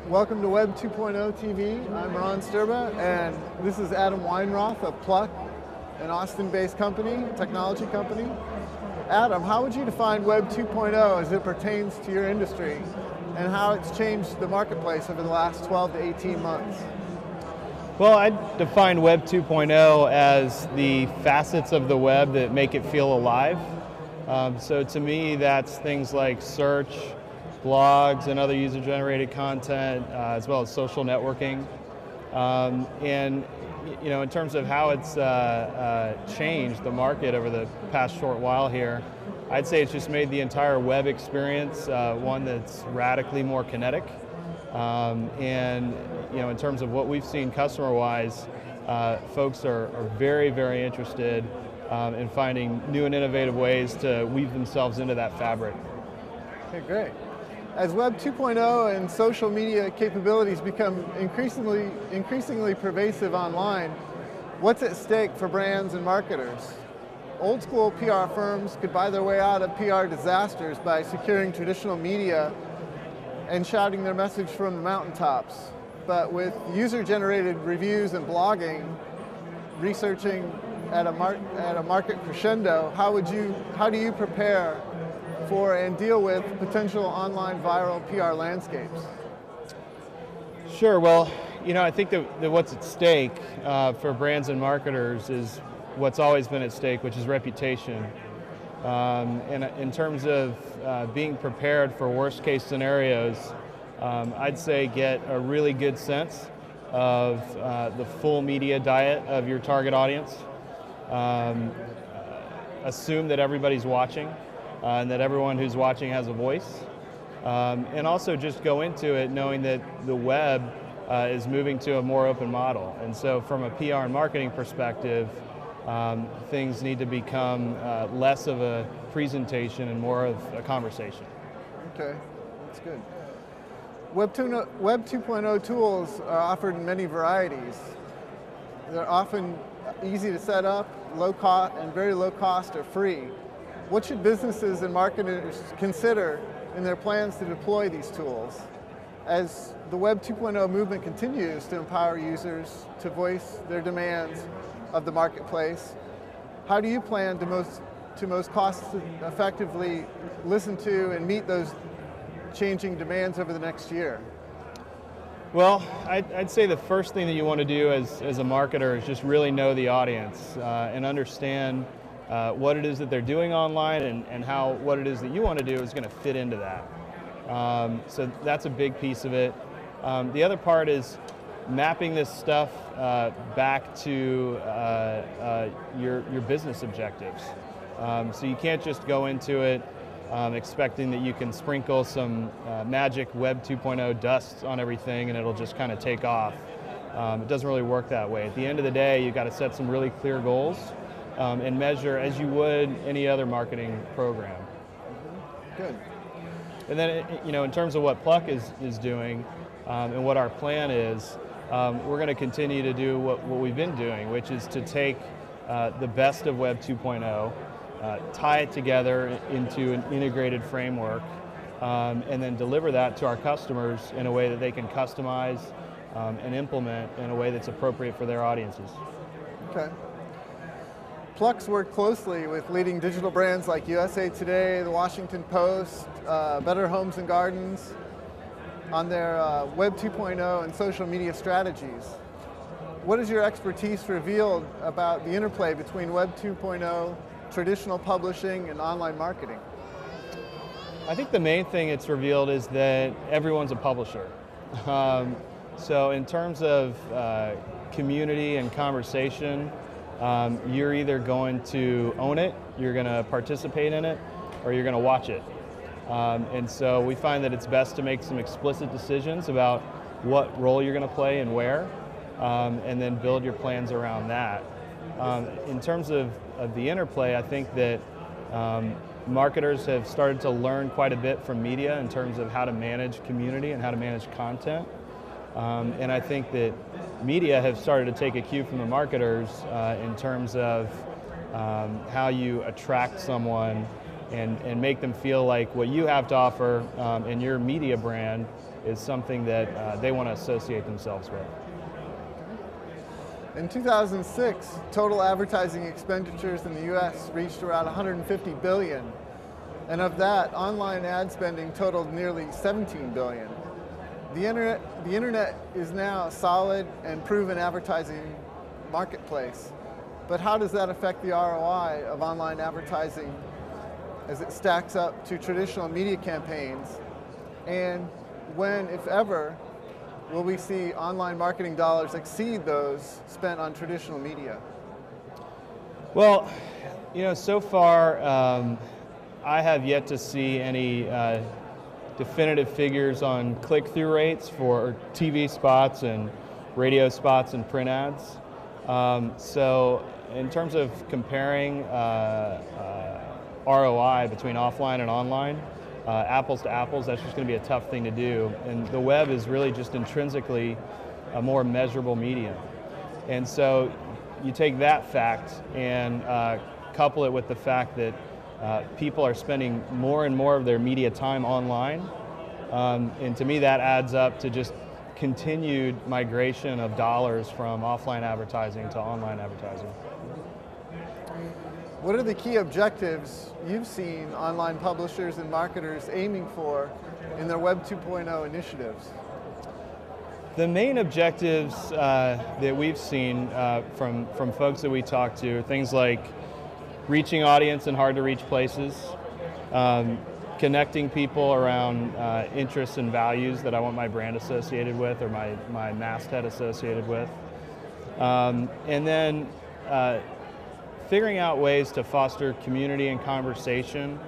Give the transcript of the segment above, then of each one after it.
Welcome to Web 2.0 TV. I'm Ron Sturba, and this is Adam Weinroth of Pluck, an Austin-based company, technology company. Adam, how would you define Web 2.0 as it pertains to your industry, and how it's changed the marketplace over the last 12 to 18 months? Well, I define Web 2.0 as the facets of the web that make it feel alive. So to me, that's things like search, blogs, and other user-generated content, as well as social networking. And in terms of how it's changed the market over the past short while here, I'd say it's just made the entire web experience one that's radically more kinetic. And in terms of what we've seen customer-wise, folks are very, very interested in finding new and innovative ways to weave themselves into that fabric. Okay, great. As Web 2.0 and social media capabilities become increasingly pervasive online, what's at stake for brands and marketers? Old school PR firms could buy their way out of PR disasters by securing traditional media and shouting their message from the mountaintops. But with user-generated reviews and blogging, researching at a market crescendo, how do you prepare for and deal with potential online viral PR landscapes? Sure, well, I think that what's at stake for brands and marketers is what's always been at stake, which is reputation. And in terms of being prepared for worst case scenarios, I'd say get a really good sense of the full media diet of your target audience. Assume that everybody's watching and that everyone who's watching has a voice. And also just go into it knowing that the web is moving to a more open model. And so from a PR and marketing perspective, things need to become less of a presentation and more of a conversation. Okay, that's good. Web 2.0 tools are offered in many varieties. They're often easy to set up, low cost, and very low cost or free. What should businesses and marketers consider in their plans to deploy these tools? As the Web 2.0 movement continues to empower users to voice their demands of the marketplace, how do you plan to most cost effectively listen to and meet those changing demands over the next year? Well, I'd say the first thing that you want to do as a marketer is just really know the audience and understand what it is that they're doing online and how what it is that you want to do is going to fit into that. So that's a big piece of it. The other part is mapping this stuff back to your business objectives. So you can't just go into it expecting that you can sprinkle some magic Web 2.0 dust on everything and it'll just kind of take off. It doesn't really work that way. At the end of the day, you've got to set some really clear goals and measure as you would any other marketing program. Good. And then, in terms of what Pluck is doing and what our plan is, we're going to continue to do what we've been doing, which is to take the best of Web 2.0, tie it together into an integrated framework, and then deliver that to our customers in a way that they can customize and implement in a way that's appropriate for their audiences. Okay. Pluck's worked closely with leading digital brands like USA Today, The Washington Post, Better Homes and Gardens on their Web 2.0 and social media strategies. What has your expertise revealed about the interplay between Web 2.0, traditional publishing, and online marketing? I think the main thing it's revealed is that everyone's a publisher. So in terms of community and conversation, you're either going to own it, you're going to participate in it, or you're going to watch it. And so we find that it's best to make some explicit decisions about what role you're going to play and where, and then build your plans around that. In terms of the interplay, I think that marketers have started to learn quite a bit from media in terms of how to manage community and how to manage content. And I think that media have started to take a cue from the marketers in terms of how you attract someone and make them feel like what you have to offer in your media brand is something that they want to associate themselves with. In 2006, total advertising expenditures in the US reached around $150 billion. And of that, online ad spending totaled nearly $17 billion. The internet is now a solid and proven advertising marketplace. But how does that affect the ROI of online advertising as it stacks up to traditional media campaigns? And when, if ever, will we see online marketing dollars exceed those spent on traditional media? Well, so far, I have yet to see any definitive figures on click-through rates for TV spots and radio spots and print ads. So in terms of comparing ROI between offline and online, apples to apples, that's just going to be a tough thing to do. And the web is really just intrinsically a more measurable medium. And so you take that fact and couple it with the fact that people are spending more and more of their media time online. And to me, that adds up to just continued migration of dollars from offline advertising to online advertising. What are the key objectives you've seen online publishers and marketers aiming for in their Web 2.0 initiatives? The main objectives that we've seen from folks that we talk to are things like reaching audience in hard-to-reach places, connecting people around interests and values that I want my brand associated with or my masthead associated with, and then figuring out ways to foster community and conversation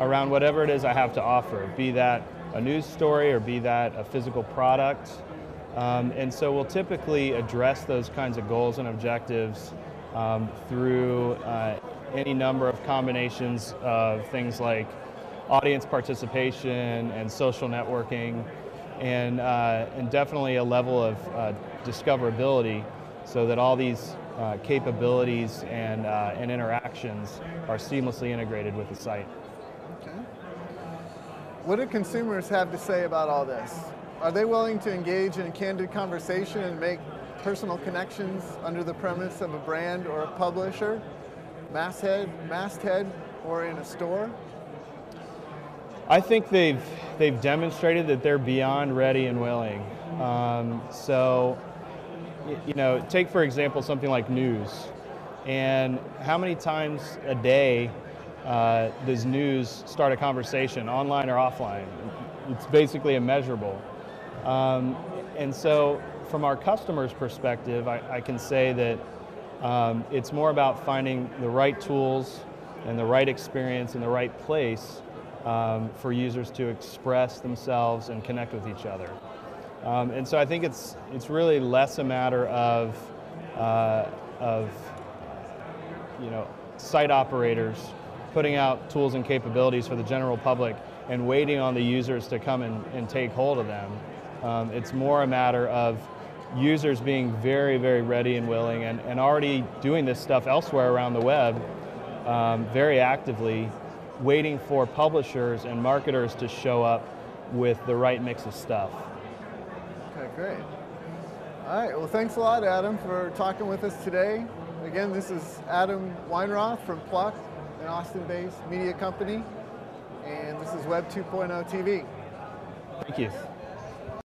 around whatever it is I have to offer, be that a news story or be that a physical product. And so we'll typically address those kinds of goals and objectives through any number of combinations of things like audience participation and social networking, and definitely a level of discoverability so that all these capabilities and interactions are seamlessly integrated with the site. Okay. What do consumers have to say about all this? Are they willing to engage in a candid conversation and make personal connections under the premise of a brand or a publisher, masthead, or in a store? I think they've demonstrated that they're beyond ready and willing. So, take for example something like news, and how many times a day does news start a conversation, online or offline? It's basically immeasurable. And so from our customer's perspective, I can say that it's more about finding the right tools and the right experience in the right place for users to express themselves and connect with each other. And so I think it's really less a matter of site operators putting out tools and capabilities for the general public and waiting on the users to come and take hold of them. It's more a matter of users being very, very ready and willing and already doing this stuff elsewhere around the web very actively, waiting for publishers and marketers to show up with the right mix of stuff. Okay, great. All right, well, thanks a lot, Adam, for talking with us today. Again, this is Adam Weinroth from Pluck, an Austin-based media company, and this is Web 2.0 TV. Thank you.